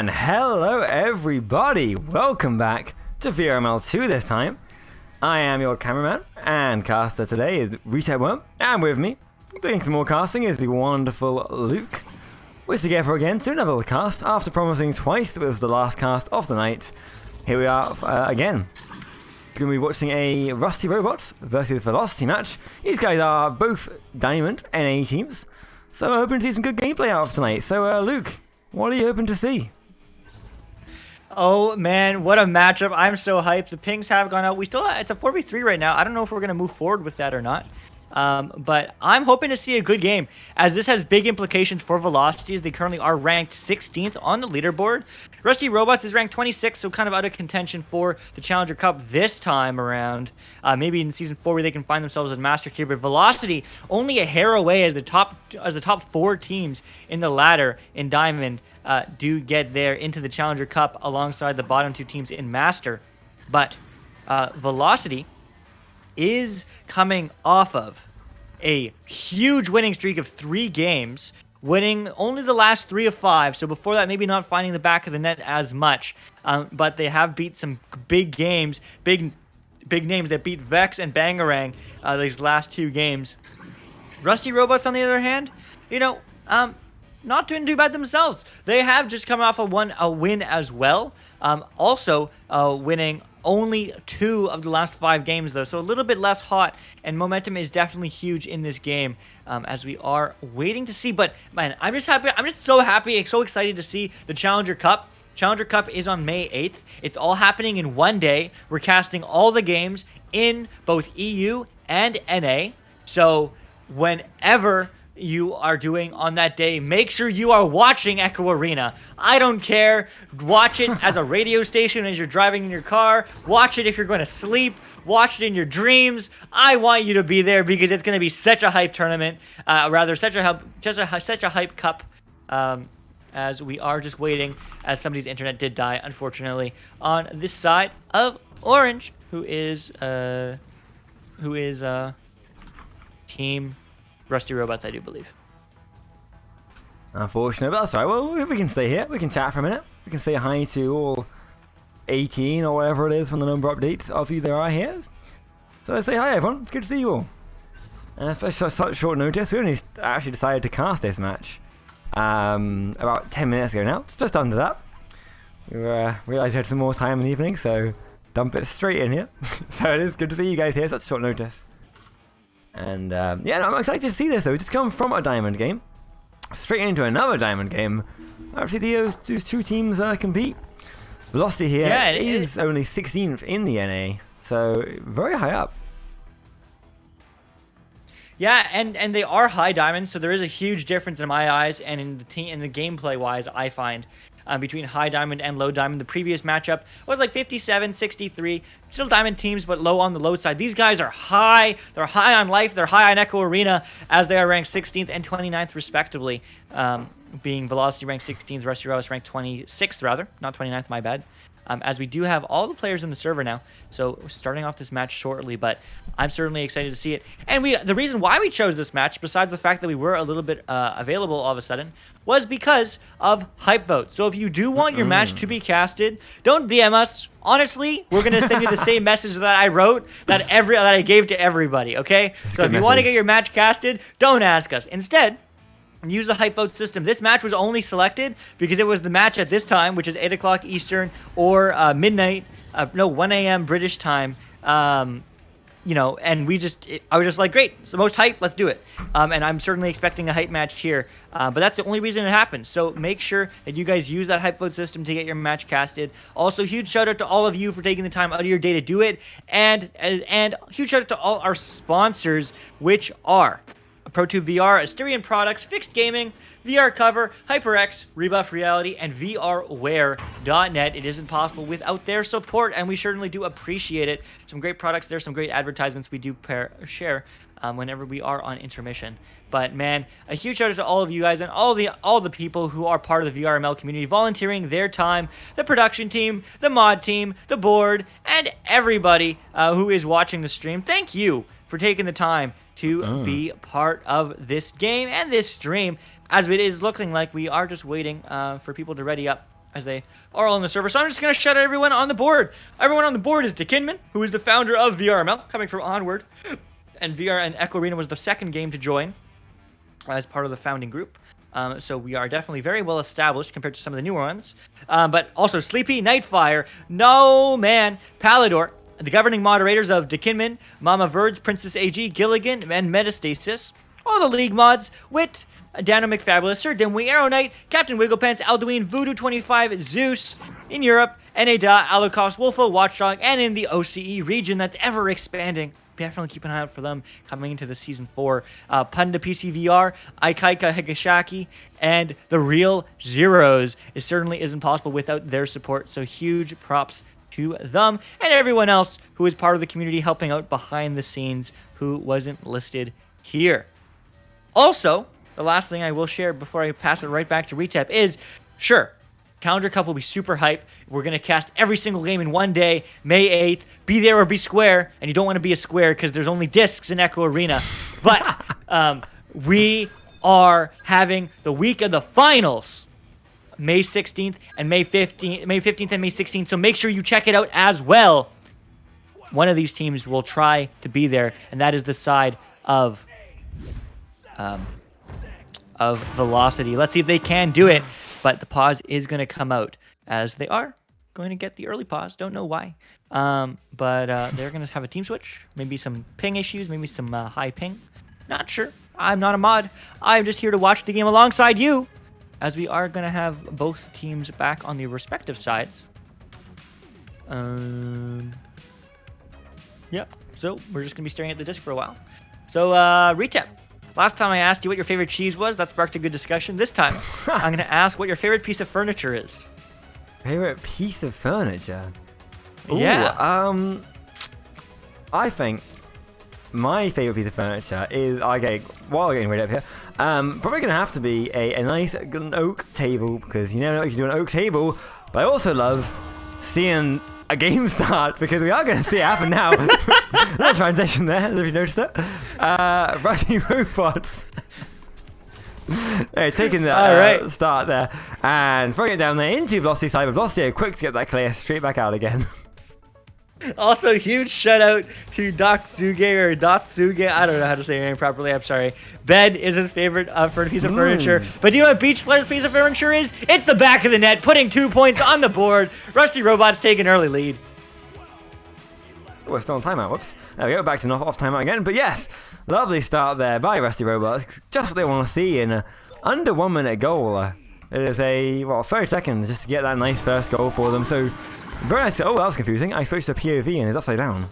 And hello everybody, welcome back to VRML 2 this time. I am your cameraman and caster today is RetepWorm, and with me, doing some more casting is the wonderful Luke. We're together again to another cast after promising twice that it was the last cast of the night. Here we are again. We're going to be watching a Rusty Robots versus Velocity match. These guys are both Diamond NA teams, so I'm hoping to see some good gameplay out of tonight. So Luke, what are you hoping to see? Oh man, what a matchup. I'm so hyped. The pings have gone out. It's a 4v3 right now. I don't know if we're going to move forward with that or not. But I'm hoping to see a good game, as this has big implications for Velocity, as they currently are ranked 16th on the leaderboard. Rusty Robots is ranked 26th, so kind of out of contention for the Challenger Cup this time around. Maybe in Season 4 where they can find themselves as Master Tier, but Velocity only a hair away as the top 4 teams in the ladder in Diamond do get there into the Challenger Cup alongside the bottom 2 teams in Master. But Velocity is coming off of a huge winning streak of 3 games, winning only the last 3 of 5. So before that, maybe not finding the back of the net as much. But they have beat some big games, big names that beat Vex and Bangarang these last 2 games. Rusty Robots, on the other hand, not doing too bad themselves. They have just come off a win as well. Also winning only 2 of the last 5 games, though, so a little bit less hot, and momentum is definitely huge in this game, as we are waiting to see. But man, I'm just so happy and so excited to see the Challenger Cup. Challenger Cup is on May 8th. It's all happening in one day. We're casting all the games in both EU and NA, so whenever you are doing on that day, make sure you are watching Echo Arena. I don't care. Watch it as a radio station as you're driving in your car. Watch it if you're going to sleep. Watch it in your dreams. I want you to be there because it's going to be such a hype tournament. Such a hype cup. As we are just waiting, as somebody's internet did die, unfortunately, on this side of Orange, who is Team Rusty Robots, I do believe. Unfortunately, but that's right. Well, we can stay here. We can chat for a minute. We can say hi to all 18 or whatever it is from the number updates of you there are here. So let's say hi, everyone. It's good to see you all. And for such short notice, we only actually decided to cast this match about 10 minutes ago now. It's just under that. We realised we had some more time in the evening, so dump it straight in here. So it is good to see you guys here, such short notice. And yeah, I'm excited to see this though. We just come from a Diamond game straight into another Diamond game. Actually, those 2 teams compete. Velocity here is only 16th in the NA, so very high up. Yeah, and they are high Diamond, so there is a huge difference in my eyes and in the gameplay wise, I find. Between high Diamond and low Diamond. The previous matchup was like 57-63. Still Diamond teams, but low on the low side. These guys are high. They're high on life. They're high on Echo Arena, as they are ranked 16th and 29th, respectively. Being Velocity ranked 16th, Rusty Robots ranked 26th, rather. Not 29th, my bad. As we do have all the players in the server now. So we're starting off this match shortly, but I'm certainly excited to see it. And the reason why we chose this match, besides the fact that we were a little bit available all of a sudden, was because of hype votes. So if you do want your match to be casted, don't DM us. Honestly, we're going to send you the same message that I wrote that I gave to everybody, okay? So if you want to get your match casted, don't ask us. Instead, use the hype vote system. This match was only selected because it was the match at this time, which is 8 o'clock Eastern or 1 a.m. British time. And I was just like, great, it's the most hype, let's do it. And I'm certainly expecting a hype match here. But that's the only reason it happened. So make sure that you guys use that hype vote system to get your match casted. Also, huge shout out to all of you for taking the time out of your day to do it. And huge shout out to all our sponsors, which are ProTube VR, Asterion Products, Fixed Gaming, VR Cover, HyperX, Rebuff Reality, and VRWare.net. It isn't possible without their support, and we certainly do appreciate it. Some great products there, some great advertisements we do share whenever we are on intermission. But man, a huge shout out to all of you guys and all the people who are part of the VRML community, volunteering their time, the production team, the mod team, the board, and everybody who is watching the stream. Thank you for taking the time to be part of this game and this stream, as it is looking like we are just waiting for people to ready up as they are all on the server. So I'm just going to shout out everyone on the board. Everyone on the board is Dekinman, who is the founder of VRML, coming from Onward. And VR and Echo Arena was the second game to join as part of the founding group. So we are definitely very well established compared to some of the newer ones. But also Sleepy, Nightfire, No Man, Palador, the governing moderators of Dekinman, Mama Verds, Princess AG, Gilligan, and Metastasis. All the league mods, Wit, Dano McFabulous, Sir Dimwee, Arrow Knight, Captain Wigglepants, Alduin, Voodoo25, Zeus, in Europe, Eneda, Alucos, Wolfo, Watchdog, and in the OCE region that's ever expanding. Definitely keep an eye out for them coming into the Season 4. Panda PCVR, Aikaika Higashaki, and the Real Zeros. It certainly isn't possible without their support, so huge props to them and everyone else who is part of the community helping out behind the scenes who wasn't listed here. Also, the last thing I will share before I pass it right back to Retep is, sure, Calendar Cup will be super hype. We're going to cast every single game in one day, May 8th. Be there or be square, and you don't want to be a square because there's only discs in Echo Arena. But we are having the week of the finals, May 16th and May 15th and May 16th. So make sure you check it out as well. One of these teams will try to be there, and that is the side of Velocity. Let's see if they can do it. But the pause is going to come out as they are going to get the early pause. Don't know why. But they're going to have a team switch. Maybe some ping issues. Maybe some high ping. Not sure. I'm not a mod. I'm just here to watch the game alongside you, as we are going to have both teams back on the respective sides. Yep. So we're just going to be staring at the disc for a while. So, Retep. Last time I asked you what your favorite cheese was. That sparked a good discussion. This time, I'm going to ask what your favorite piece of furniture is. Favorite piece of furniture? Ooh, yeah. I think my favorite piece of furniture is, okay, while getting ready up here, probably going to have to be a nice oak table, because you never know if you do an oak table, but I also love seeing a game start, because we are going to see it happen now. Little transition there, if you noticed it. Rusty Robots. Hey, taking the start there and throwing it down there into Velocity side, but Velocity are quick to get that clear, straight back out again. Also, huge shout out to Dotsuge or Dotsuge. I don't know how to say your name properly. I'm sorry. Bed is his favorite piece of furniture. But do you know what Beach Flare's piece of furniture is? It's the back of the net, putting 2 points on the board. Rusty Robots take an early lead. We're still on timeout. Whoops. There we go. Back to off timeout again. But yes, lovely start there by Rusty Robots. Just what they want to see in under 1 minute goal. It is 30 seconds just to get that nice first goal for them. So very nice. Oh, that was confusing. I switched to POV and it's upside down.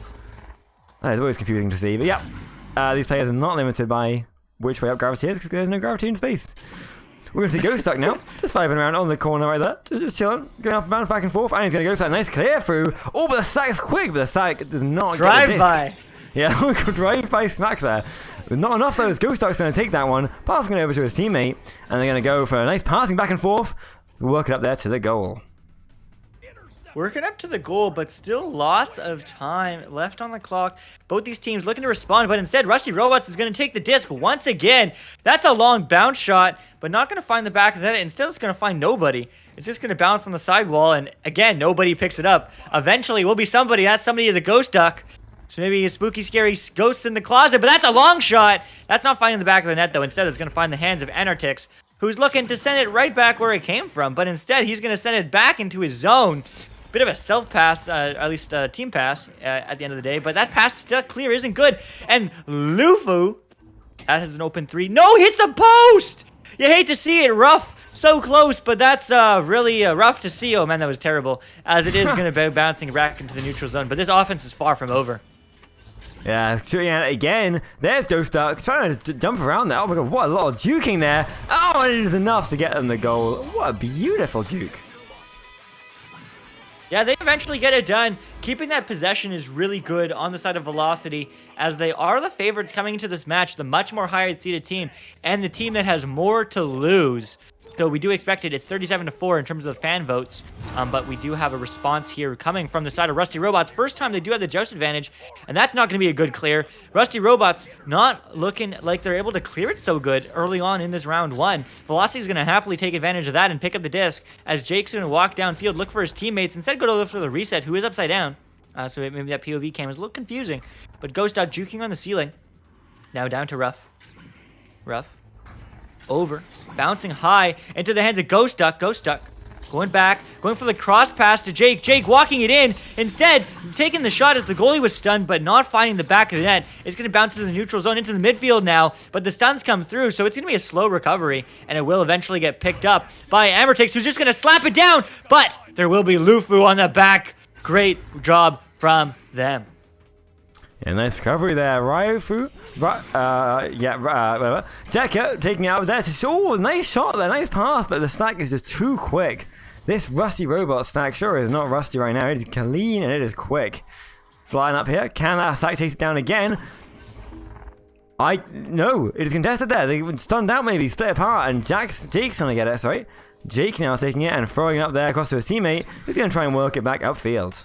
That is always confusing to see. But yeah, these players are not limited by which way up gravity is, because there's no gravity in space. We're going to see Ghost Duck now, just vibing around on the corner right there, just chilling, going up and down, back and forth, and he's going to go for that nice clear through. Oh, but the sack's quick, but the sack does not get the disc. Drive-by. Yeah, drive-by smack there. With not enough though, as Ghost Duck's going to take that one, passing it over to his teammate, and they're going to go for a nice passing back and forth, work it up there to the goal. Working up to the goal, but still lots of time left on the clock. Both these teams looking to respond, but instead Rusty Robots is going to take the disc once again. That's a long bounce shot, but not going to find the back of that. Instead, it's going to find nobody. It's just going to bounce on the sidewall, and again, nobody picks it up. Eventually, will be somebody. That somebody is a Ghost Duck. So maybe a spooky, scary ghost in the closet, but that's a long shot. That's not finding the back of the net, though. Instead, it's going to find the hands of Anartix, who's looking to send it right back where it came from, but instead, he's going to send it back into his zone. Bit of a self-pass, at least team pass at the end of the day, but that pass still clear isn't good. And Lufu, that has an open three. No, hits the post! You hate to see it, rough, so close, but that's really rough to see. Oh man, that was terrible, as it is going to be bouncing back into the neutral zone, but this offense is far from over. Yeah, shooting at it again. There's Ghost Duck trying to jump around there. Oh my god, what a lot of juking there. Oh, and it is enough to get them the goal. What a beautiful juke. Yeah, they eventually get it done. Keeping that possession is really good on the side of Velocity, as they are the favorites coming into this match, the much more higher seeded team, and the team that has more to lose. So we do expect it. It's 37-4 in terms of the fan votes, but we do have a response here coming from the side of Rusty Robots. First time they do have the Joust advantage, and that's not going to be a good clear. Rusty Robots not looking like they're able to clear it so good early on in this round 1. Velocity is going to happily take advantage of that and pick up the disc as Jake's going to walk downfield, look for his teammates, instead go to look for the reset, who is upside down. So maybe that POV cam is a little confusing, but Ghost Duck juking on the ceiling. Now down to Rough. Over, bouncing high into the hands of Ghost Duck. Going back, going for the cross pass to Jake. Jake walking it in. Instead, taking the shot as the goalie was stunned, but not finding the back of the net. It's going to bounce into the neutral zone, into the midfield now, but the stuns come through, so it's going to be a slow recovery, and it will eventually get picked up by Amertix, who's just going to slap it down, but there will be Lufu on the back. Great job from them. Yeah, nice recovery there. Ryofu. Decker taking it out there. Oh, nice shot there. Nice pass, but the stack is just too quick. This Rusty Robot stack sure is not rusty right now. It is clean and it is quick. Flying up here. Can that stack chase it down again? No, it is contested there. They stunned out maybe, split apart, and Jake's trying to get it, sorry. Jake now is taking it and throwing it up there across to his teammate, who's going to try and work it back upfield.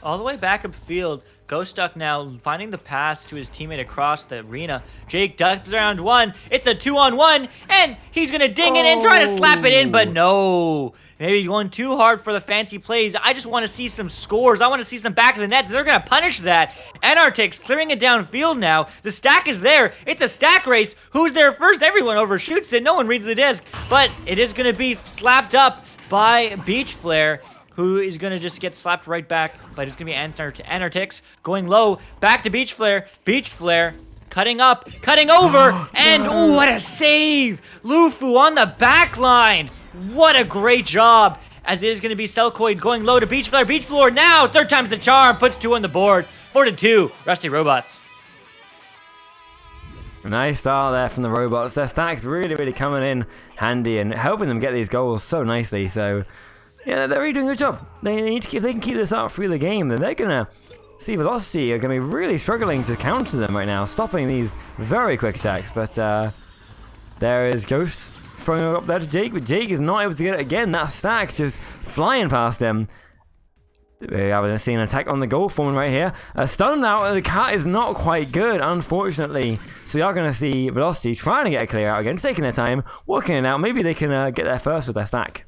All the way back upfield, Ghost Duck now finding the pass to his teammate across the arena. Jake ducks round 1. It's a 2-on-1, and he's going to ding it and try to slap it in, but no. Maybe going too hard for the fancy plays. I just want to see some scores. I want to see some back of the net. They're going to punish that. Anartix clearing it downfield now. The stack is there. It's a stack race. Who's there first? Everyone overshoots it. No one reads the disc, but it is going to be slapped up by Beach Flare, who is going to just get slapped right back, but it's going to be Anartix going low, back to Beach Flare. Beach Flare cutting up, cutting over, and ooh, what a save! Lufu on the back line. What a great job, as it is going to be Selkoid going low to Beach Flare. Beach Flare now, third time's the charm, puts 2 on the board. 4-2, Rusty Robots. Nice start there from the Robots. Their stack's really coming in handy and helping them get these goals so nicely, so yeah, they're really doing a good job. If they can keep this up through the game, then they're going to see Velocity are going to be really struggling to counter them right now, stopping these very quick attacks. But there is Ghost throwing it up there to Jake, but Jake is not able to get it again. That stack just flying past him. We have seen an attack on the goal forming right here. A stun now, the cat is not quite good, unfortunately. So we are going to see Velocity trying to get a clear out again, taking their time, working it out. Maybe they can get there first with their stack.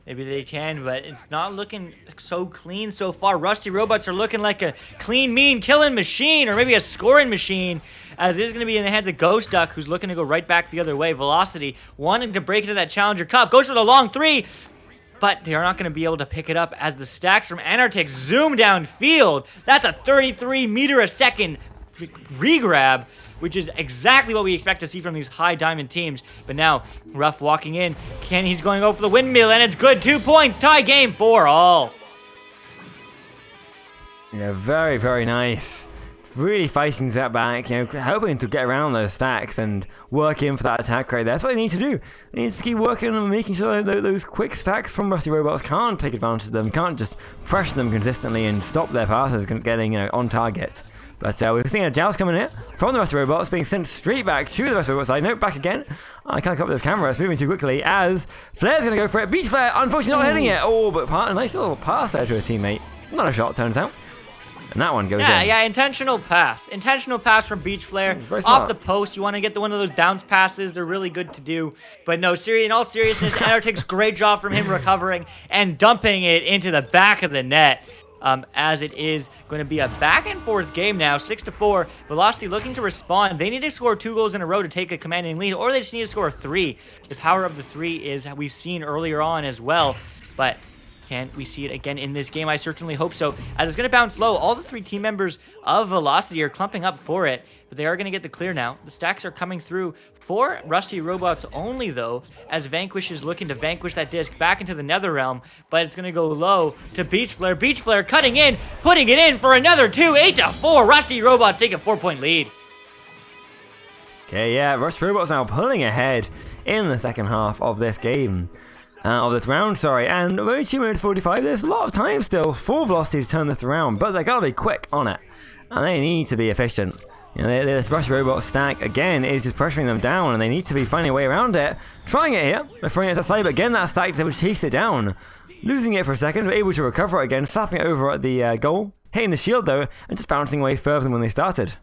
Maybe they can, but it's not looking so clean so far. Rusty Robots are looking like a clean, mean, killing machine, or maybe a scoring machine, as it is going to be in the hands of Ghost Duck, who's looking to go right back the other way. Velocity wanting to break into that Challenger Cup. Goes for the long 3, but they are not going to be able to pick it up as the stacks from Anartix zoom downfield. That's a 33 meter a second regrab, which is exactly what we expect to see from these high diamond teams. But now, Ruff walking in. He's going over the windmill, and it's good. 2 points. Tie game 4-all. Yeah, very nice. Really fighting that back, hoping to get around those stacks and work in for that attack right there. That's what they need to do. They need to keep working on making sure that those quick stacks from Rusty Robots can't take advantage of them, can't just pressure them consistently and stop their passes getting on target. But we're seeing a joust coming here from the Rusty Robots, being sent straight back to the Rusty Robot side. Nope, back again. I can't cover this camera. It's moving too quickly as Flare's going to go for it. Beach Flare, unfortunately not hitting it. Oh, but a nice little pass there to his teammate. Not a shot, turns out. And that one goes in. Yeah, intentional pass. Intentional pass from Beach Flare. Off the post, you want to get one of those bounce passes. They're really good to do. But no, in all seriousness, Anartix, great job from him recovering and dumping it into the back of the net. As it is going to be a back and forth game now, 6-4. Velocity looking to respond. They need to score 2 goals in a row to take a commanding lead, or they just need to score 3. The power of the 3 is we've seen earlier on as well, but can we see it again in this game? I certainly hope so. As it's going to bounce low, all the 3 team members of Velocity are clumping up for it, but they are going to get the clear now. The stacks are coming through for Rusty Robots only, though, as Vanquish is looking to vanquish that disc back into the Nether Realm, but it's going to go low to Beach Flare. Beach Flare cutting in, putting it in for another 2, 8-4. Rusty Robots take a 4-point lead. Okay, yeah, Rusty Robots now pulling ahead in the second half of this game. Of this round, sorry, and only 2 minutes 45. There's a lot of time still for Velocity to turn this around, but they gotta be quick on it, and they need to be efficient. You know, this Rush Robot stack, again, is just pressuring them down, and they need to be finding a way around it. Trying it here. They're throwing it to the side, but again, that stack is able to chase it down. Losing it for a second, but able to recover it again, slapping it over at the goal. Hitting the shield, though, and just bouncing away further than when they started.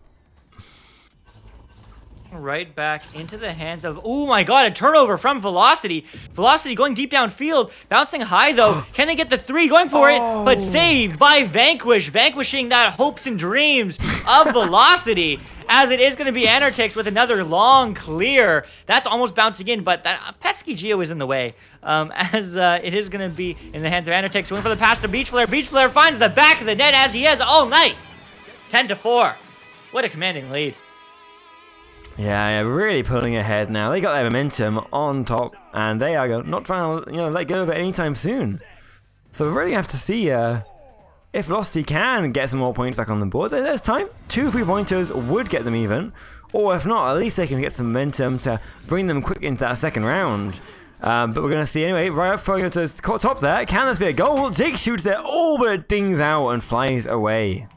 Right back into the hands of, oh my god, a turnover from Velocity. Velocity going deep downfield, bouncing high though. Can they get the 3? Going for it, but saved by Vanquish, vanquishing that hopes and dreams of Velocity. As it is going to be Anartix with another long clear. That's almost bouncing in, but that pesky Geo is in the way. It is going to be in the hands of Anartix. Going for the pass to Beach Flare. Beach Flare finds the back of the net as he has all night. 10-4. What a commanding lead. Yeah, really pulling ahead now. They got their momentum on top, and they are not trying to let go of it anytime soon. So we really have to see if Velocity can get some more points back on the board. There's time. 2 3-pointers would get them even, or if not, at least they can get some momentum to bring them quick into that second round. But we're going to see anyway. Right up, throwing it to the top there. Can this be a goal? Jake shoots it. Oh, but it dings out and flies away.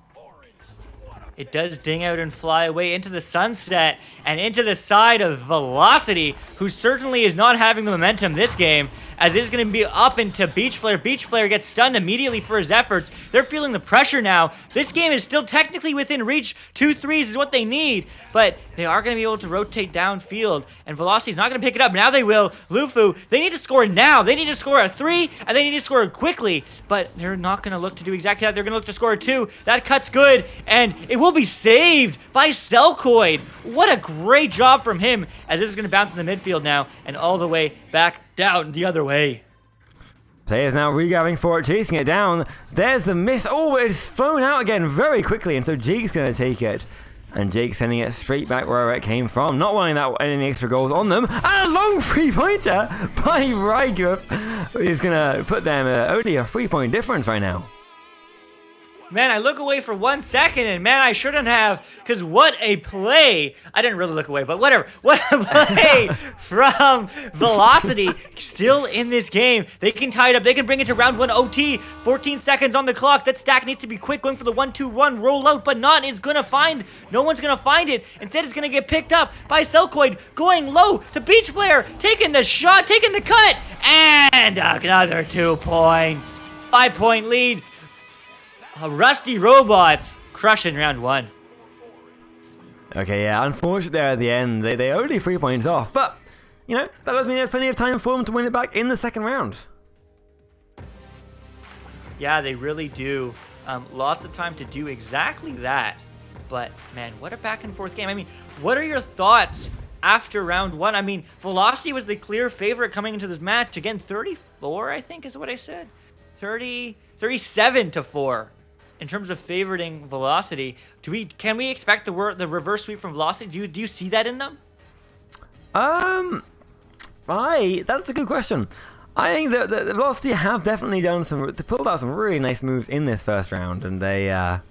It does ding out and fly away into the sunset and into the side of Velocity, who certainly is not having the momentum this game, as it is going to be up into Beach Flare. Beach Flare gets stunned immediately for his efforts. They're feeling the pressure now. This game is still technically within reach. 2 threes is what they need, but they are going to be able to rotate downfield, and Velocity's not going to pick it up. Now they will. Lufu, they need to score now. They need to score a 3, and they need to score quickly, but they're not going to look to do exactly that. They're going to look to score a 2. That cut's good, and it will be saved by Selkoid. What a great job from him, as this is going to bounce in the midfield now and all the way back down the other way. Players now regrabbing for it, chasing it down. There's the miss. Oh, it's thrown out again very quickly, and so Jake's going to take it. And Jake sending it straight back where it came from, not wanting that any extra goals on them. And a long 3-pointer by Rygruff is going to put them only a 3-point difference right now. Man, I look away for 1 second, and man, I shouldn't have, because what a play. I didn't really look away, but whatever. What a play from Velocity. Still in this game. They can tie it up. They can bring it to round 1 OT. 14 seconds on the clock. That stack needs to be quick, going for the 1-2-1 rollout, but no one's going to find it. Instead, it's going to get picked up by Selkoid, going low to Beach Flare, taking the shot, taking the cut, and another 2 points. 5-point lead. Rusty Robots crushing round 1. Okay, yeah, unfortunately there at the end, they only 3 points off, but, that does mean there's plenty of time for them to win it back in the second round. Yeah, they really do. Lots of time to do exactly that, but, man, what a back and forth game. I mean, what are your thoughts after round 1? I mean, Velocity was the clear favorite coming into this match. Again, 34, I think is what I said. 37-4. In terms of favoriting Velocity, can we expect the reverse sweep from Velocity? Do you see that in them? That's a good question. I think that the Velocity have definitely pulled out some really nice moves in this first round, and they had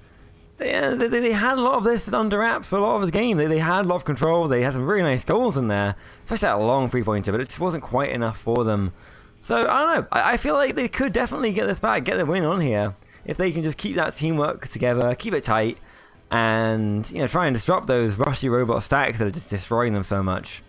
a lot of this under wraps for a lot of this game. They had a lot of control. They had some really nice goals in there, especially that long 3-pointer, but it just wasn't quite enough for them. So I don't know. I feel like they could definitely get this back, get the win on here. If they can just keep that teamwork together, keep it tight, and try and disrupt those Rusty Robot stacks that are just destroying them so much.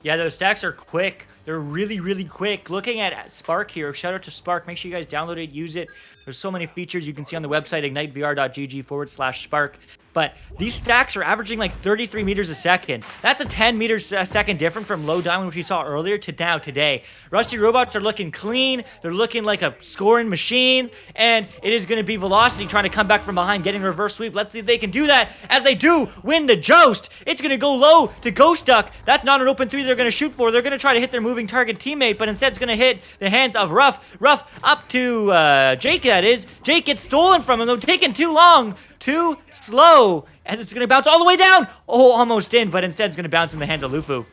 Yeah, those stacks are quick. They're really, really quick. Looking at Spark here, shout out to Spark. Make sure you guys download it, use it. There's so many features you can see on the website, ignitevr.gg/Spark. But these stacks are averaging like 33 meters a second. That's a 10 meters a second different from low diamond, which we saw earlier, to now today. Rusty Robots are looking clean. They're looking like a scoring machine. And it is going to be Velocity trying to come back from behind, getting a reverse sweep. Let's see if they can do that as they do win the Joust. It's going to go low to Ghost Duck. That's not an open 3 they're going to shoot for. They're going to try to hit their moving target teammate, but instead it's going to hit the hands of Ruff. Ruff up to Jake, that is. Jake gets stolen from him, though, taking too long, too slow. And it's going to bounce all the way down. Oh, almost in, but instead it's going to bounce in the hands of Lufu.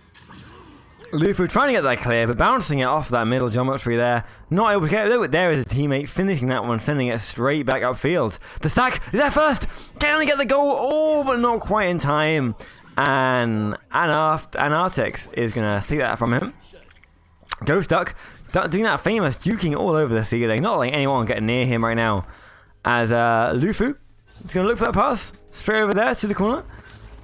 Lufu trying to get that clear, but bouncing it off that middle geometry there. Not able to get it. There is a teammate finishing that one, sending it straight back upfield. The stack is there first. Can only get the goal. Oh, but not quite in time. And Anartix is going to see that from him. Ghost Duck doing that famous juking all over the ceiling. Not letting anyone get near him right now. As Lufu is going to look for that pass. straight over there to the corner.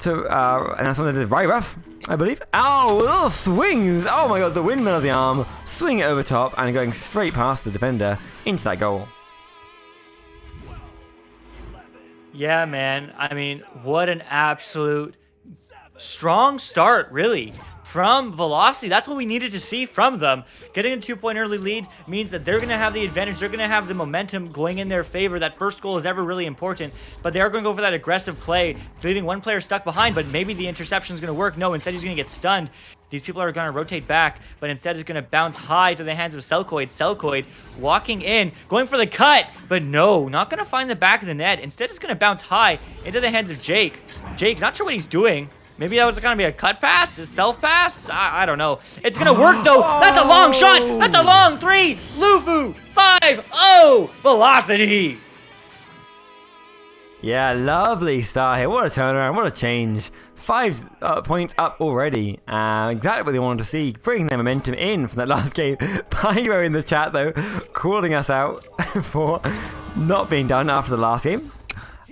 And that's something that did right rough, I believe. Ow, little swings! Oh my god, the windmill of the arm, swing it over top and going straight past the defender into that goal. Yeah, man. I mean, what an absolute strong start, really, from Velocity. That's what we needed to see from them. Getting a 2-point early lead means that they're going to have the advantage. They're going to have the momentum going in their favor. That first goal is ever really important, but they are going to go for that aggressive play, leaving one player stuck behind, but maybe the interception is going to work. No, instead he's going to get stunned. These people are going to rotate back, but instead it's going to bounce high to the hands of Selkoid. Selkoid walking in, going for the cut, but no, not going to find the back of the net. Instead it's going to bounce high into the hands of Jake. Jake, not sure what he's doing. Maybe that was going to be a cut pass, a self pass. I don't know. It's going to work though. That's a long shot. That's a long 3. Lufu 5-0 Velocity. Yeah, lovely start here. What a turnaround. What a change. 5 points up already. Exactly what they wanted to see. Bringing their momentum in from that last game. Pyro in the chat though, calling us out for not being done after the last game.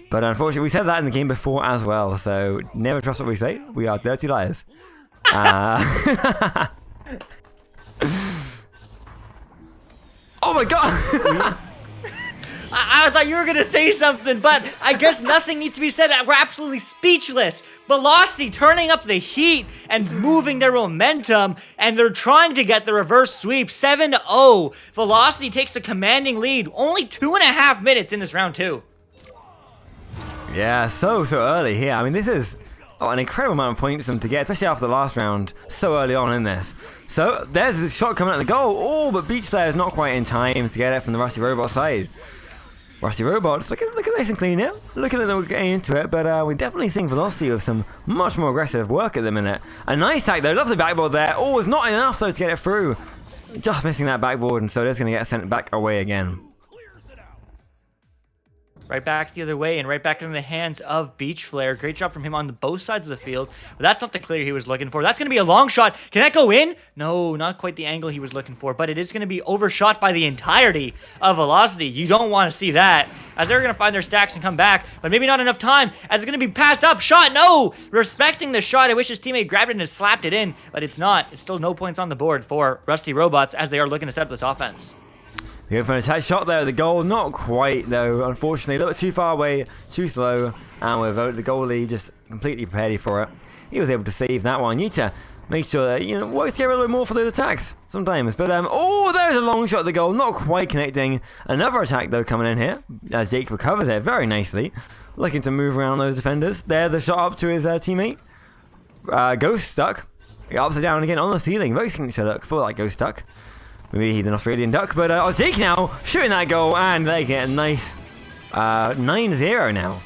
But unfortunately, we said that in the game before as well, so never trust what we say. We are dirty liars. Oh my god! I thought you were going to say something, but I guess nothing needs to be said. We're absolutely speechless. Velocity turning up the heat and moving their momentum, and they're trying to get the reverse sweep. 7-0. Velocity takes a commanding lead. Only 2.5 minutes in this round 2. Yeah, so early here. I mean, this is an incredible amount of points for them to get, especially after the last round, so early on in this. So, there's a shot coming at the goal. Oh, but Beach Player is not quite in time to get it from the Rusty Robot side. Rusty Robots, look at nice and clean here. Looking at them getting into it, but we're definitely seeing Velocity with some much more aggressive work at the minute. A nice tack though, lovely backboard there. Oh, it's not enough though to get it through. Just missing that backboard, and so it is going to get sent back away again. Right back the other way and right back into the hands of Beach Flare. Great job from him on both sides of the field. But that's not the clear he was looking for. That's going to be a long shot. Can that go in? No, not quite the angle he was looking for. But it is going to be overshot by the entirety of Velocity. You don't want to see that. As they're going to find their stacks and come back. But maybe not enough time. As it's going to be passed up. Shot, no! Respecting the shot. I wish his teammate grabbed it and slapped it in. But it's not. It's still no points on the board for Rusty Robots as they are looking to set up this offense. We go for an attack shot there at the goal. Not quite, though. Unfortunately, a little bit too far away, too slow. And with the goalie just completely prepared for it. He was able to save that one. You need to make sure that, work together a little bit more for those attacks sometimes. But, oh, there's a long shot at the goal. Not quite connecting. Another attack, though, coming in here. As Jake recovers it very nicely. Looking to move around those defenders. There, the shot up to his teammate. Ghost stuck. Upside down again on the ceiling. Very signature look for that Ghost stuck. Maybe he's an Australian duck, but Jake now shooting that goal, and they get a nice 9-0 now.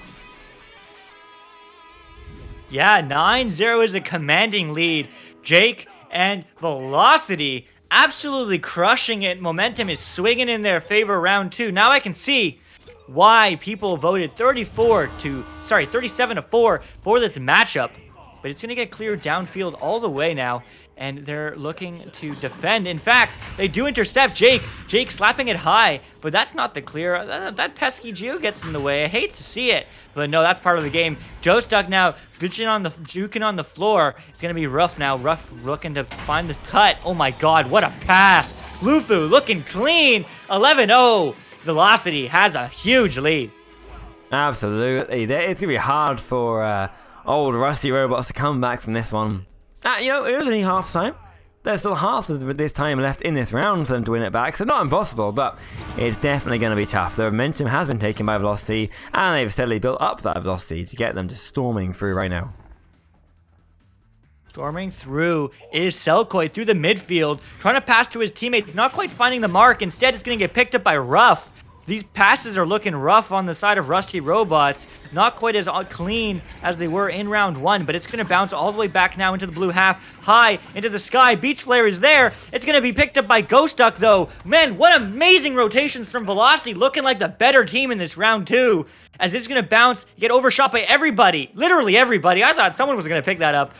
Yeah, 9-0 is a commanding lead. Jake and Velocity absolutely crushing it. Momentum is swinging in their favor round 2. Now I can see why people voted 37-4 for this matchup. But it's going to get cleared downfield all the way now. And they're looking to defend. In fact, they do intercept Jake. Jake slapping it high, but that's not the clear. That pesky Geo gets in the way. I hate to see it, but no, that's part of the game. Joe Stuck now juking on the floor. It's gonna be Rough now. Rough looking to find the cut. Oh my God, what a pass! Lufu looking clean. 11-0. Velocity has a huge lead. Absolutely, it's gonna be hard for old Rusty Robots to come back from this one. It was only half time. There's still half of this time left in this round for them to win it back, so not impossible, but it's definitely going to be tough. The momentum has been taken by Velocity, and they've steadily built up that Velocity to get them just storming through right now. Storming through is Selkoid through the midfield, trying to pass to his teammates, not quite finding the mark. Instead, it's going to get picked up by Rough. These passes are looking rough on the side of Rusty Robots. Not quite as clean as they were in round 1, but it's going to bounce all the way back now into the blue half, high into the sky. Beach Flare is there. It's going to be picked up by Ghost Duck, though. Man, what amazing rotations from Velocity, looking like the better team in this round 2. As it's going to bounce, get overshot by everybody. Literally everybody. I thought someone was going to pick that up.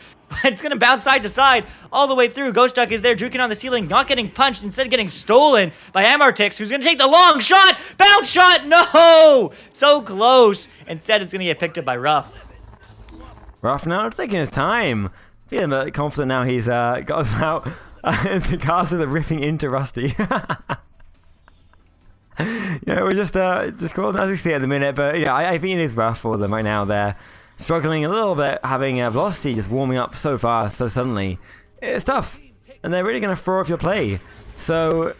It's going to bounce side to side all the way through. Ghost Duck is there, juking on the ceiling, not getting punched, instead getting stolen by Amartix, who's going to take the long shot. Bounce shot, no! So close. Instead, it's going to get picked up by Ruff. Ruff now taking his time. Feeling a bit confident now he's got us out. The cars are ripping into Rusty. Yeah, we're just called as we see it at the minute, but yeah, I think it is rough for them right now. They're struggling a little bit, having velocity just warming up so fast, so suddenly. It's tough, and they're really going to throw off your play. So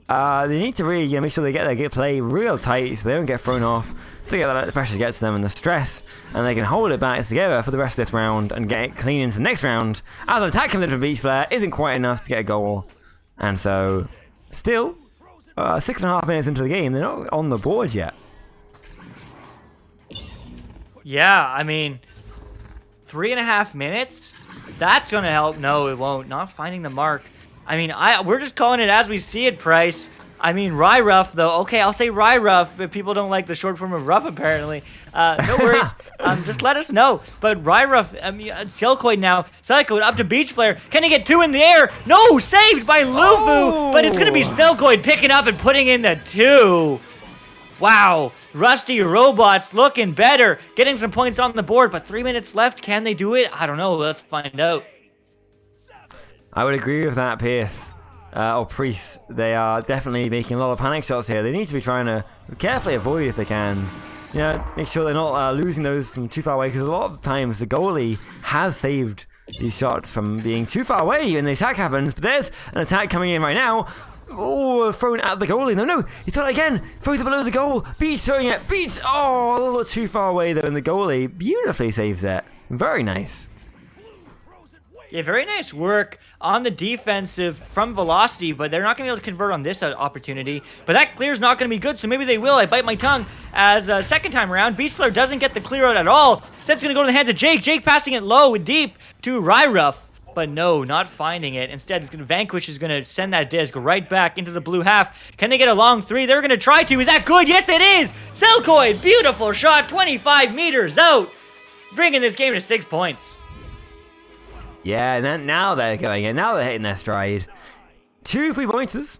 they need to really make sure they get their play real tight, so they don't get thrown off. To get that pressure gets to them and the stress, and they can hold it back together for the rest of this round and get it clean into the next round. As an attack coming from Beach Flare isn't quite enough to get a goal, and so still 6.5 minutes into the game, they're not on the board yet. Yeah, I mean, 3.5 minutes? That's gonna help. No, it won't. Not finding the mark. I mean, we're just calling it as we see it, Price. I mean, Ruff, though. Okay, I'll say Ruff, but people don't like the short form of Ruff, apparently. No worries. Just let us know. But Ruff, I mean, Selkoid now. Selkoid up to Beach Flare. Can he get 2 in the air? No, saved by Lufu. Oh. But it's going to be Selkoid picking up and putting in the 2. Wow. Rusty Robots looking better. Getting some points on the board, but 3 minutes left. Can they do it? I don't know. Let's find out. I would agree with that, Pierce. Or Priest, they are definitely making a lot of panic shots here. They need to be trying to carefully avoid if they can. You know, make sure they're not losing those from too far away, because a lot of the times the goalie has saved these shots from being too far away when the attack happens. But there's an attack coming in right now. Oh, thrown at the goalie. No, he's done it again. Throws it below the goal. Beach throwing it. Beach, oh, a little too far away though, and the goalie beautifully saves it. Very nice. Yeah, very nice work on the defensive from Velocity, but they're not going to be able to convert on this opportunity. But that clear's not going to be good, so maybe they will. I bite my tongue as second time around. Beach Flare doesn't get the clear out at all. Instead, it's going to go to the hands of Jake. Jake passing it low and deep to Ruff, but no, not finding it. Instead, it's going to Vanquish is going to send that disc right back into the blue half. Can they get a long 3? They're going to try to. Is that good? Yes, it is. Selkoid, beautiful shot, 25 meters out, bringing this game to 6 points. Yeah, and then now they're going in. Now they're hitting their stride. 2 3-pointers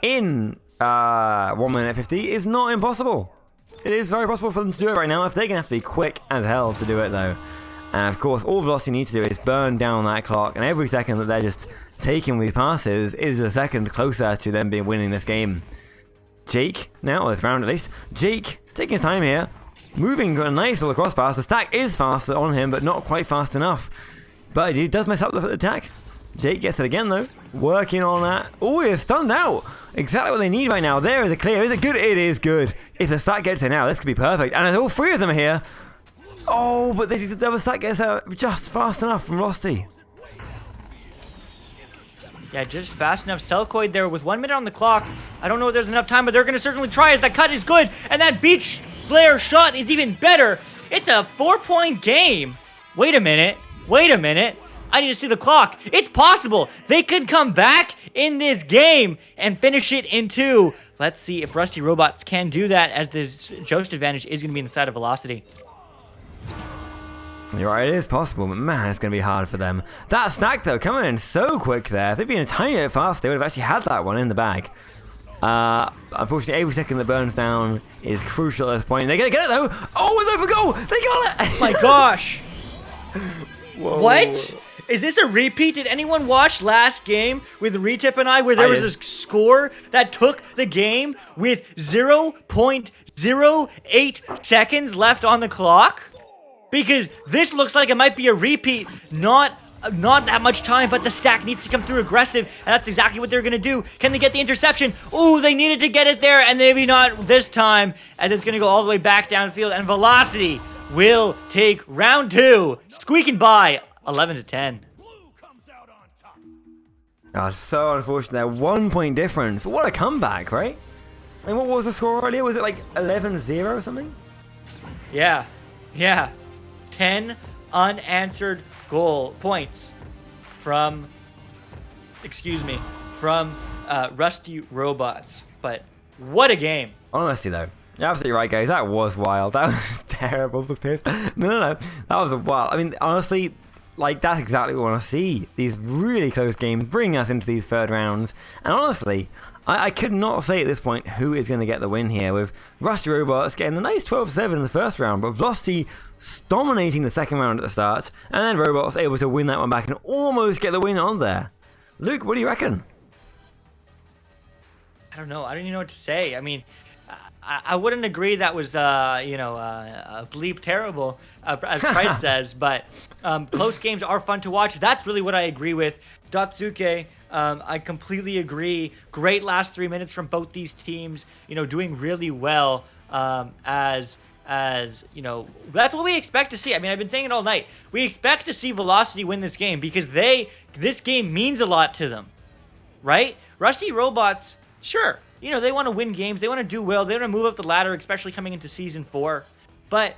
in 1 minute 50 is not impossible. It is very possible for them to do it right now. If they're going to have to be quick as hell to do it, though. And of course, all Velocity need to do is burn down that clock. And every second that they're just taking these passes is a second closer to them being winning this game. Jake, now this round at least. Jake taking his time here. Moving a nice little cross pass. The stack is faster on him, but not quite fast enough. But he does mess up the attack. Jake gets it again, though. Working on that. Oh, he's stunned out. Exactly what they need right now. There is a clear. Is it good? It is good. If the stack gets it now, this could be perfect. And all 3 of them are here. Oh, but the other stack gets out just fast enough from Rusty. Yeah, just fast enough. Selkoid there with 1 minute on the clock. I don't know if there's enough time, but they're going to certainly try as that cut is good. And that Beach Flare shot is even better. It's a 4-point game. Wait a minute. I need to see the clock. It's possible. They could come back in this game and finish it in 2. Let's see if Rusty Robots can do that, as the Joust advantage is going to be in the side of Velocity. You're right, it is possible, but man, it's going to be hard for them. That stack, though, coming in so quick there. If they'd been a tiny bit faster, they would have actually had that one in the bag. Unfortunately, every second that burns down is crucial at this point. They're going to get it, though. Oh, it's over goal. They got it. Oh my gosh. Whoa. What? Is this a repeat? Did anyone watch last game with Retep and I where there was a score that took the game with 0.08 seconds left on the clock? Because this looks like it might be a repeat. Not that much time, but the stack needs to come through aggressive, and that's exactly what they're going to do. Can they get the interception? Ooh, they needed to get it there, and maybe not this time, as it's going to go all the way back downfield, and Velocity will take round 2, squeaking by 11-10. Oh, so unfortunate. 1 point difference. But what a comeback, right? I mean, what was the score earlier? Was it like 11-0 or something? Yeah. 10 unanswered goal points from Rusty Robots. But what a game. Honestly, though. You're absolutely right, guys. That was wild. That was terrible for Pierce. No. That was wild. I mean, honestly, like, that's exactly what we want to see. These really close games bring us into these third rounds. And honestly, I could not say at this point who is going to get the win here, with Rusty Robots getting a nice 12-7 in the first round, but Velocity dominating the second round at the start, and then Robots able to win that one back and almost get the win on there. Luke, what do you reckon? I don't know. I don't even know what to say. I mean, I wouldn't agree that was, bleep terrible, as Price says, but close games are fun to watch. That's really what I agree with. Datsuke, I completely agree. Great last 3 minutes from both these teams, doing really well as that's what we expect to see. I mean, I've been saying it all night. We expect to see Velocity win this game because this game means a lot to them, right? Rusty Robots, sure, they want to win games. They want to do well. They want to move up the ladder, especially coming into Season 4. But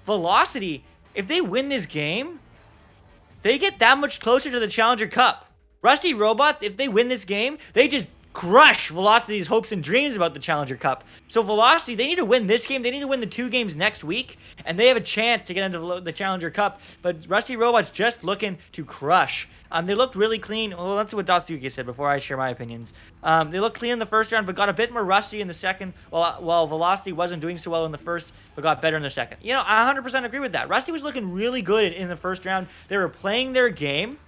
Velocity, if they win this game, they get that much closer to the Challenger Cup. Rusty Robots, if they win this game, they just crush Velocity's hopes and dreams about the Challenger Cup. So Velocity, they need to win this game. They need to win the 2 games next week, and they have a chance to get into the Challenger Cup. But Rusty Robots just looking to crush. They looked really clean. Well, that's what Datsuki said before I share my opinions. They looked clean in the first round, but got a bit more rusty in the second, while Velocity wasn't doing so well in the first, but got better in the second. I 100% agree with that. Rusty was looking really good in the first round. They were playing their game,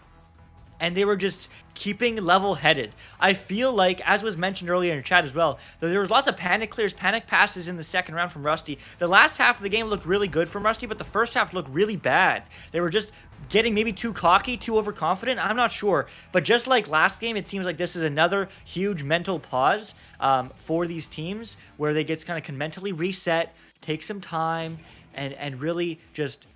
and they were just keeping level-headed. I feel like, as was mentioned earlier in chat as well, that there was lots of panic clears, panic passes in the second round from Rusty. The last half of the game looked really good from Rusty, but the first half looked really bad. They were just getting maybe too cocky, too overconfident. I'm not sure. But just like last game, it seems like this is another huge mental pause for these teams where they get kind of mentally reset, take some time, and really just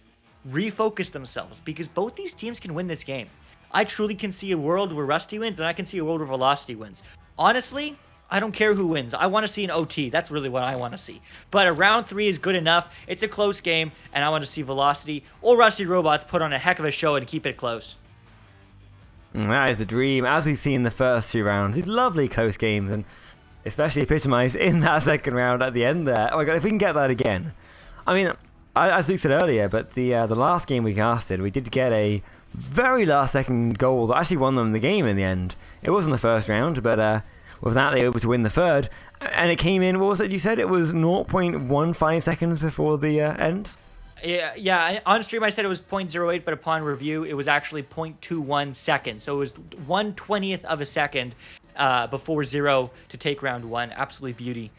refocus themselves, because both these teams can win this game. I truly can see a world where Rusty wins, and I can see a world where Velocity wins. Honestly, I don't care who wins. I want to see an OT. That's really what I want to see. But a round 3 is good enough. It's a close game, and I want to see Velocity or Rusty Robots put on a heck of a show and keep it close. That is the dream, as we've seen in the first 2 rounds. These lovely close games, and especially epitomized in that second round at the end there. Oh my god, if we can get that again. I mean, as Luke said earlier, but the last game we casted, we did get a very last second goal that actually won them the game in the end. It wasn't the first round, but with that they were able to win the third, and it came in, what was it you said? It was 0.15 seconds before the end? Yeah. On stream I said it was 0.08, but upon review it was actually 0.21 seconds. So it was 1/20th of a second before 0 to take round 1. Absolutely beauty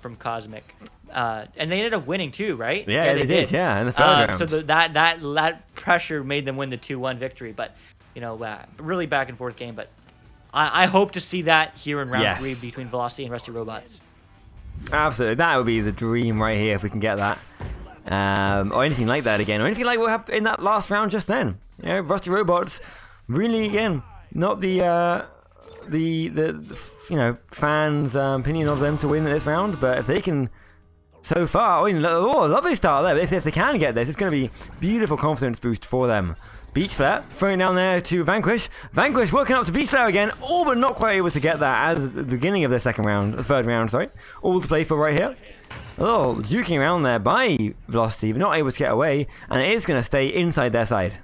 from Cosmic. And they ended up winning too, right? Yeah, they did. Yeah, in the third round. So that pressure made them win the 2-1 victory. But really back and forth game. But I hope to see that here in round 3 between Velocity and Rusty Robots. Absolutely, that would be the dream right here if we can get that, or anything like that again, or anything like what happened in that last round just then. Rusty Robots really, again, not the fans' opinion of them to win this round, but if they can. So far, lovely start there. If they can get this, it's going to be beautiful confidence boost for them. Beach Flare, throwing down there to Vanquish. Vanquish working up to Beach Flare again, all but not quite able to get that as the beginning of the third round, sorry. All to play for right here. Oh, juking around there by Velocity, but not able to get away, and it is going to stay inside their side.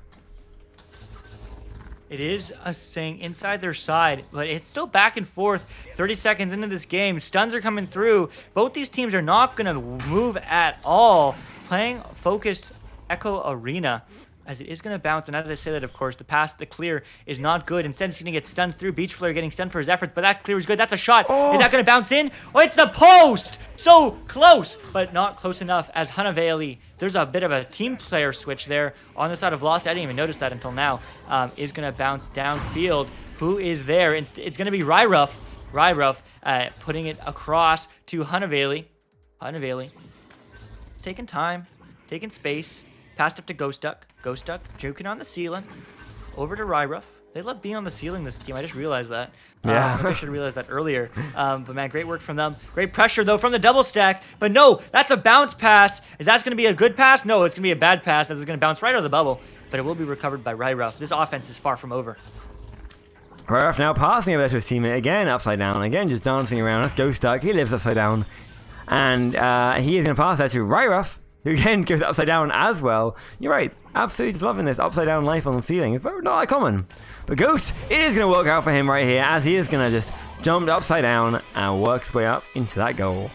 It is staying inside their side, but it's still back and forth. 30 seconds into this game, stuns are coming through. Both these teams are not going to move at all. Playing focused Echo Arena, as it is going to bounce. And as I say that, of course, the clear is not good. Instead, it's going to get stunned through. Beach Flare getting stunned for his efforts, but that clear is good. That's a shot. Oh. Is that going to bounce in? Oh, it's the post! So close, but not close enough as Hanaveli. There's a bit of a team player switch there on the side of Velocity. I didn't even notice that until now. Is going to bounce downfield. Who is there? It's going to be Ryruff. Putting it across to Hanaveli. Hanaveli. Taking time. Taking space. Passed up to Ghost Duck. Ghost Duck juking on the ceiling. Over to Ryruff. They love being on the ceiling, this team. I just realized that. Yeah. Maybe I should have realized that earlier. But man, great work from them. Great pressure, though, from the double stack. But no, that's a bounce pass. Is that going to be a good pass? No, it's going to be a bad pass. As it's going to bounce right out of the bubble. But it will be recovered by Ryruff. This offense is far from over. Ryruff now passing over to his teammate again, upside down. Again, just dancing around. That's Ghost Duck. He lives upside down. And he is going to pass that to Ryruff. who again goes upside down as well. You're right, absolutely just loving this upside down life on the ceiling. It's not that common. But Ghost, it is going to work out for him right here, as he is going to just jump upside down and work his way up into that goal.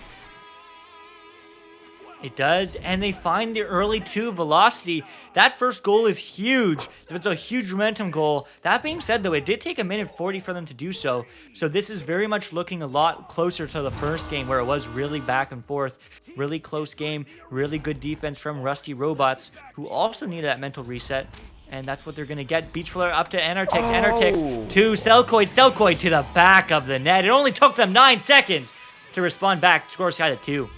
It does, and they find the early 2 velocity. That first goal is huge. It's a huge momentum goal. That being said, though, it did take 1:40 for them to do so. So this is very much looking a lot closer to the first game, where it was really back and forth. Really close game, really good defense from Rusty Robots, who also needed that mental reset. And that's what they're going to get. Beach Flare up to Anartix. Anartix to Selkoid. Selkoid to the back of the net. It only took them 9 seconds to respond back. Score side at 2.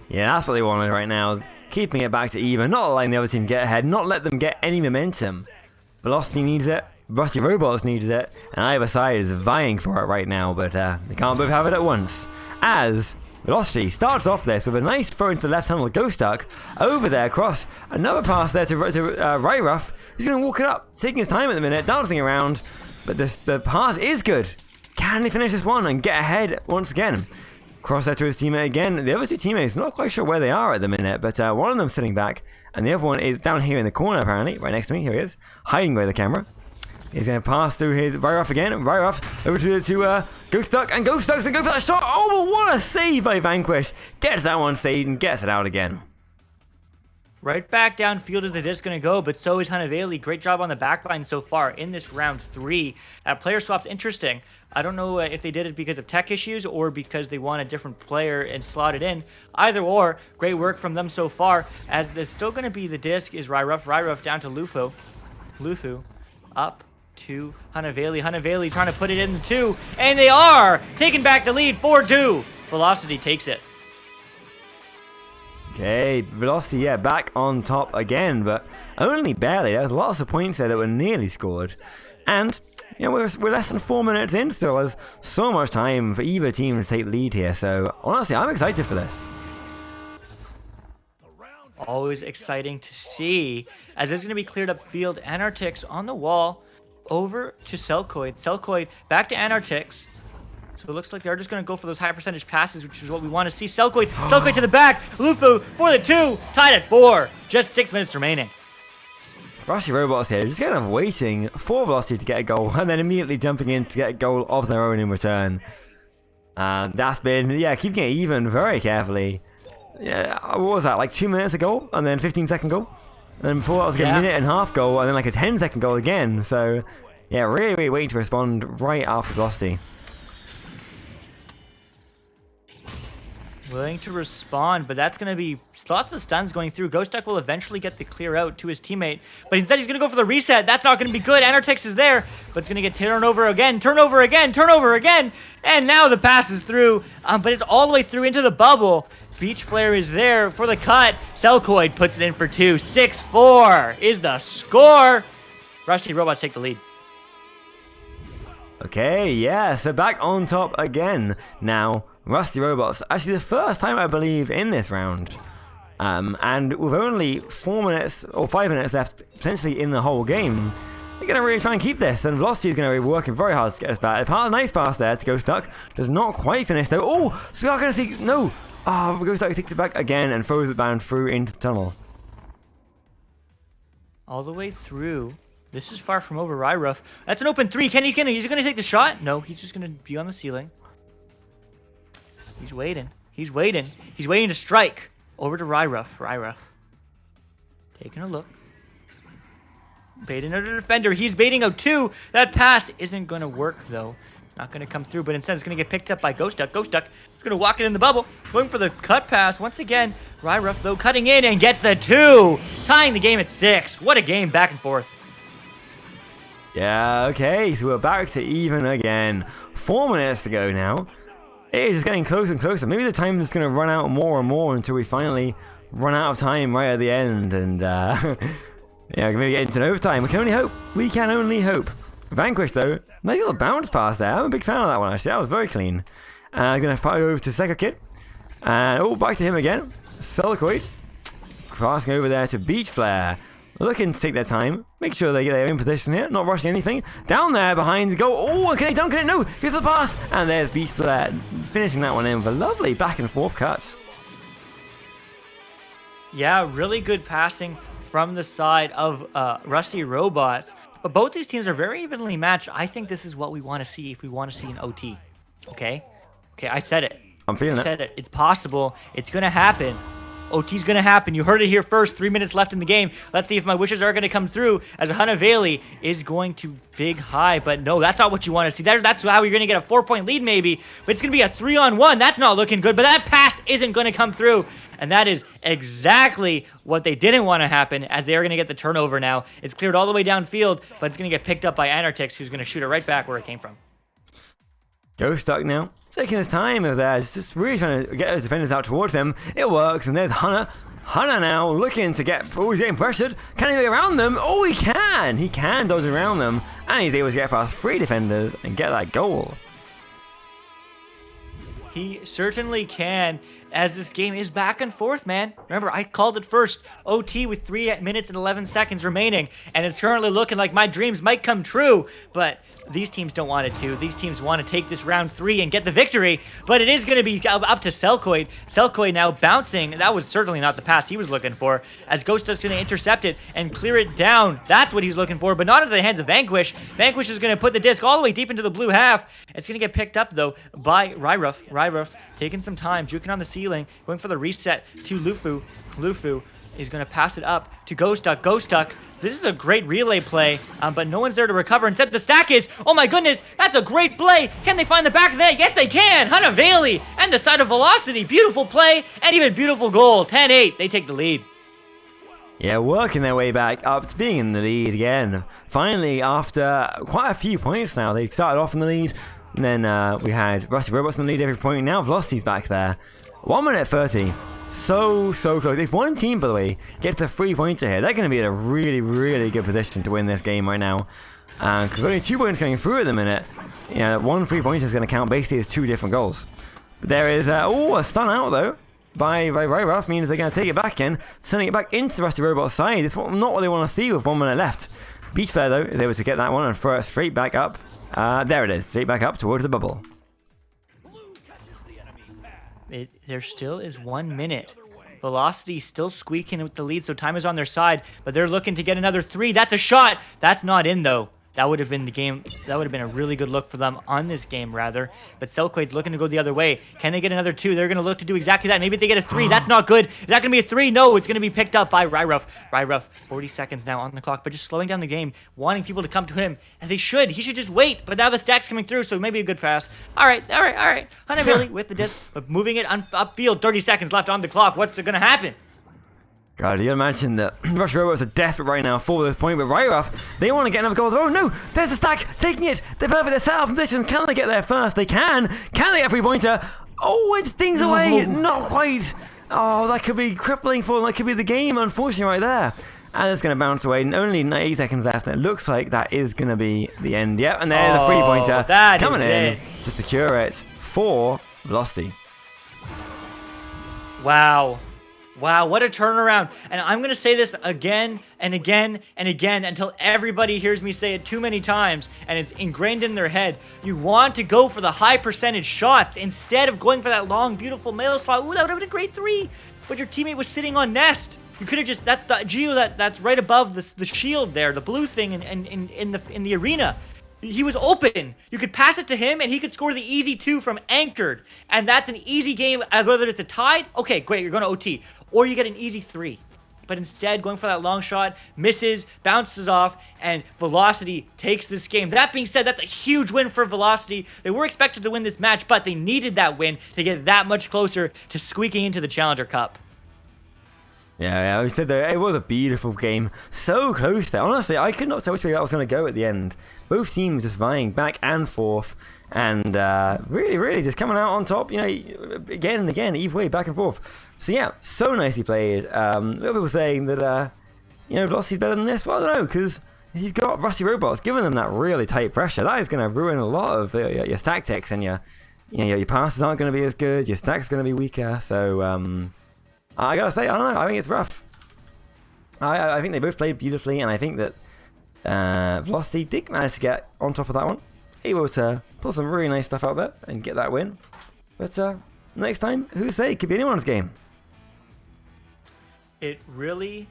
Yeah, that's what they wanted right now. Keeping it back to even, not letting the other team get ahead, not let them get any momentum. Velocity needs it, Rusty Robots needs it, and either side is vying for it right now, but they can't both have it at once. As Velocity starts off this with a nice throw into the left tunnel of Ghost Duck, over there across, another pass there to Right Rough, who's going to walk it up, taking his time at the minute, dancing around, but the pass is good. Can he finish this one and get ahead once again? Cross that to his teammate again. The other 2 teammates, not quite sure where they are at the minute, but one of them sitting back, and the other one is down here in the corner apparently, right next to me. Here he is, hiding by the camera. He's going to pass through his Right Rough again. Right Rough over to Ghost Duck, and Ghost Duck's going to go for that shot. Oh, but what a save by Vanquish. Gets that one saved and gets it out again. Right back downfield is the disc going to go, but so is Hanaveli. Great job on the backline so far in this round 3. Player swaps, interesting. I don't know if they did it because of tech issues or because they want a different player and slot it in. Either or, great work from them so far, as there's still going to be the disc is Ryruff. Ryruff down to Lufu. Lufu up to Hanaveli. Hanaveli trying to put it in the 2, and they are taking back the lead 4-2. Velocity takes it. Okay, Velocity, yeah, back on top again, but only barely. There's lots of points there that were nearly scored. And, you know, we're less than 4 minutes in, so there's so much time for either team to take lead here. So, honestly, I'm excited for this. Always exciting to see, as there's going to be cleared up field. Anartix on the wall, over to Selkoid. Selkoid back to Anartix. So it looks like they're just going to go for those high percentage passes, which is what we want to see. Selkoid, Selkoid to the back. Lufu for the 2, tied at 4. Just 6 minutes remaining. Rusty Robots here, just kind of waiting for Velocity to get a goal, and then immediately jumping in to get a goal of their own in return. That's been, yeah, keeping it even very carefully. Yeah, what was that, like 2 minutes ago, and then 15-second goal? And then before that was like a minute and a half goal, and then like a 10-second goal again. So, yeah, really waiting to respond right after Velocity. Willing to respond, but that's going to be lots of stuns going through. Ghost Duck will eventually get the clear out to his teammate, but instead he's going to go for the reset. That's not going to be good. Anartix is there, but it's going to get turnover again, turnover again, turnover again, and now the pass is through, but it's all the way through into the bubble. Beach Flare is there for the cut. Selkoid puts it in for 2. 6-4 is the score. Rusty Robots take the lead. Okay, yeah, so back on top again. Now, Rusty Robots, actually the first time I believe in this round. And with only 4 minutes or 5 minutes left potentially in the whole game, they're going to really try and keep this, and Velocity is going to be working very hard to get us back. A nice pass there to Ghost Duck. Does not quite finish though. Oh, so we are going to see, no. Ghost Duck takes it back again and throws it down through into the tunnel. All the way through. This is far from over. Ryruff. That's an open 3. He's going to take the shot? No, he's just going to be on the ceiling. He's waiting. He's waiting. He's waiting to strike. Over to Ryruff. Ryruff. Taking a look. Baiting out a defender. He's baiting out 2. That pass isn't going to work, though. Not going to come through, but instead it's going to get picked up by Ghost Duck. Ghost Duck is going to walk it in the bubble. Going for the cut pass. Once again, Ryruff, though, cutting in and gets the 2. Tying the game at 6. What a game back and forth. Yeah, okay, so we're back to even again. 4 minutes to go now. It is just getting closer and closer. Maybe the time is going to run out more and more until we finally run out of time right at the end. And, yeah, maybe get into overtime. We can only hope. We can only hope. Vanquish, though. Nice little bounce pass there. I'm a big fan of that one, actually. That was very clean. I'm going to fire over to Seka Kid. And, back to him again. Selkoid. Crossing over there to Beach Flare. Looking to take their time. Make sure they get their in position here. Not rushing anything. Down there behind the goal. Oh, can he dunk it? No. Here's the pass. And there's Beach Flare finishing that one in with a lovely back and forth cut. Yeah, really good passing from the side of Rusty Robots. But both these teams are very evenly matched. I think this is what we want to see if we want to see an OT. Okay? Okay, I said it. I'm feeling I said it. It's possible. It's going to happen. OT's going to happen. You heard it here first. 3 minutes left in the game. Let's see if my wishes are going to come through as Hanaveli is going to big high. But no, that's not what you want to see. That's how you're going to get a 4-point lead maybe. But it's going to be a 3-on-1. That's not looking good. But that pass isn't going to come through. And that is exactly what they didn't want to happen, as they are going to get the turnover now. It's cleared all the way downfield, but it's going to get picked up by Anartix, who's going to shoot it right back where it came from. Ghost Duck now, taking his time over there, just really trying to get those defenders out towards him. It works, and there's Hunter. Hunter now looking to get, he's getting pressured. Can he get around them? Oh, he can! He can dodge around them, and he's able to get past 3 defenders and get that goal. He certainly can, as this game is back and forth, man. Remember, I called it first. OT with 3 minutes and 11 seconds remaining, and it's currently looking like my dreams might come true, but these teams don't want it to. These teams want to take this round 3 and get the victory, but it is going to be up to Selkoid. Selkoid now bouncing. That was certainly not the pass he was looking for, as Ghost is going to intercept it and clear it down. That's what he's looking for, but not into the hands of Vanquish. Vanquish is going to put the disc all the way deep into the blue half. It's going to get picked up, though, by Ryruff. Ryruff taking some time, juking on the ceiling, going for the reset to Lufu. Lufu is going to pass it up to Ghost Duck. Ghost Duck, this is a great relay play, but no one's there to recover. Instead, the stack is, oh my goodness, that's a great play. Can they find the back of that? Yes, they can. Hanaveli and the side of Velocity. Beautiful play and even beautiful goal. 10-8, they take the lead. Yeah, working their way back up to being in the lead again. Finally, after quite a few points now, they started off in the lead. And then we had Rusty Robots in the lead every point. Now Velocity's back there. 1 minute 30. So close. If one team, by the way, gets a 3-pointer here, they're going to be in a really good position to win this game right now. Because only 2 points coming through at the minute. You know, 1 3-pointer is going to count basically as 2 different goals. But there is, a stun out though. By Ryruff, means they're going to take it back in, sending it back into the Rusty Robot side. It's not what they want to see with 1 minute left. Beach Flare, though, is able to get that one and throw it straight back up. There it is, straight back up towards the bubble. There still is 1 minute. Velocity still squeaking with the lead, so time is on their side, but they're looking to get another 3. That's a shot. That's not in, though. That would have been the game. That would have been a really good look for them on this game, rather. But Selkoid's looking to go the other way. Can they get another 2? They're going to look to do exactly that. Maybe if they get a 3. That's not good. Is that going to be a 3? No, it's going to be picked up by Ryruff. Ryruff, 40 seconds now on the clock, but just slowing down the game, wanting people to come to him. And they should. He should just wait. But now the stack's coming through, so maybe a good pass. All right. Hanaveli with the disc, but moving it upfield. 30 seconds left on the clock. What's going to happen? God, you imagine that Rush Robots are desperate right now for this point, but Ryruff, they want to get another goal. Oh no, there's a stack, taking it. They're perfect, they're set up in position. Can they get there first? They can. Can they get a 3-pointer? Oh, it stings away. Not quite. Oh, that could be crippling for them. That could be the game, unfortunately, right there. And it's going to bounce away. And only 90 seconds left. And it looks like that is going to be the end. Yep, and there's a 3-pointer coming in to secure it for Velocity. Wow. Wow, what a turnaround. And I'm going to say this again and again and again until everybody hears me say it too many times and it's ingrained in their head. You want to go for the high percentage shots instead of going for that long, beautiful mail slot. Ooh, that would have been a great 3. But your teammate was sitting on nest. You could have just, that's the Geo that's right above the shield there, the blue thing in the arena. He was open. You could pass it to him, and he could score the easy 2 from anchored. And that's an easy game, whether it's a tied. Okay, great, you're going to OT. Or you get an easy 3. But instead, going for that long shot, misses, bounces off, and Velocity takes this game. That being said, that's a huge win for Velocity. They were expected to win this match, but they needed that win to get that much closer to squeaking into the Challenger Cup. Yeah, we said that it was a beautiful game. So close there. Honestly, I could not tell which way I was going to go at the end. Both teams just vying back and forth. And really just coming out on top, you know, again and again, either way, back and forth. So yeah, so nicely played. A lot of people saying that, you know, Velocity's better than this. Well, I don't know, because if you've got Rusty Robots giving them that really tight pressure, that is going to ruin a lot of your tactics, and your passes aren't going to be as good, your stack's going to be weaker. So I gotta say, I don't know, I think it's rough. I think they both played beautifully, and I think that Velocity did manage to get on top of that one. Able to pull some really nice stuff out there and get that win. But next time, who's say? It could be anyone's game. It really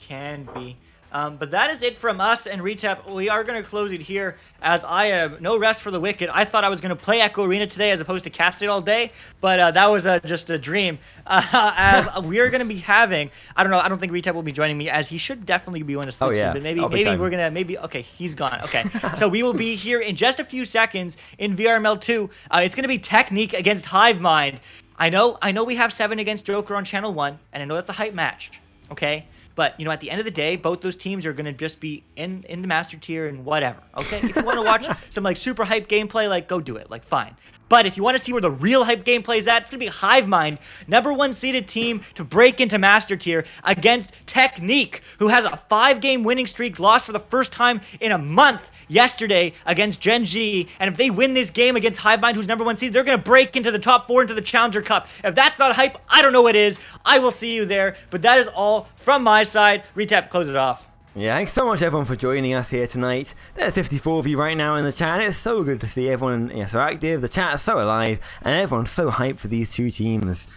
can be. But that is it from us and Retep. We are going to close it here as I have no rest for the wicked. I thought I was going to play Echo Arena today as opposed to cast it all day, but that was just a dream. As we are going to be having, I don't think Retep will be joining me as he should definitely be on a sleep soon, but maybe we're going to, okay, he's gone. Okay, so we will be here in just a few seconds in VRML 2. It's going to be Technique against Hivemind. I know we have 7 against Joker on Channel 1, and I know that's a hype match, okay? But, you know, at the end of the day, both those teams are going to just be in the Master Tier and whatever, okay? If you want to watch some, like, super hype gameplay, like, go do it. Like, fine. But if you want to see where the real hype gameplay is at, it's going to be Hivemind, #1 seeded team to break into Master Tier against Technique, who has a 5-game winning streak, lost for the first time in a month yesterday against Gen G. And if they win this game against Hivemind, who's #1 seed, they're going to break into the top 4 into the Challenger Cup. If that's not hype, I don't know what is. I will see you there. But that is all from my side. Retep, close it off. Yeah, thanks so much everyone for joining us here tonight. There's 54 of you right now in the chat. It's so good to see everyone so active. The chat is so alive, and everyone's so hyped for these two teams.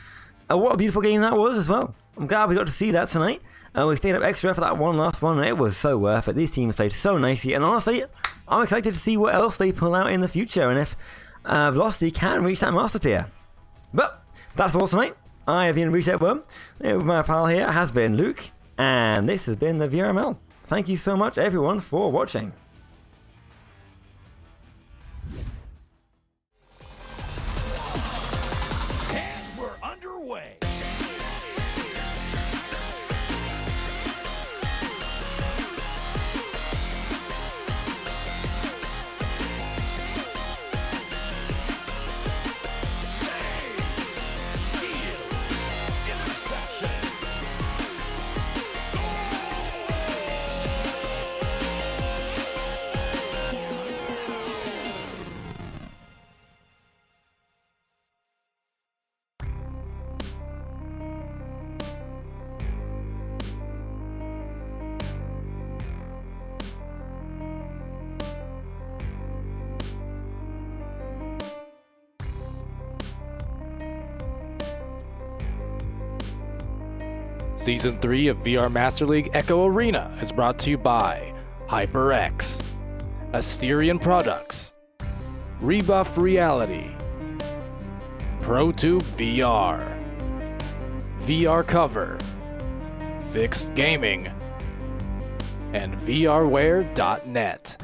What a beautiful game that was as well. I'm glad we got to see that tonight. We stayed up extra for that last one, and it was so worth it. These teams played so nicely, and honestly, I'm excited to see what else they pull out in the future, and if Velocity can reach that Master Tier. But that's all tonight. I have been RetepWorm. With my pal here has been Luke, and this has been the VRML. Thank you so much everyone for watching. And we're underway. Season 3 of VR Master League Echo Arena is brought to you by HyperX, Asterion Products, Rebuff Reality, ProTube VR, VR Cover, Fixed Gaming, and VRware.net.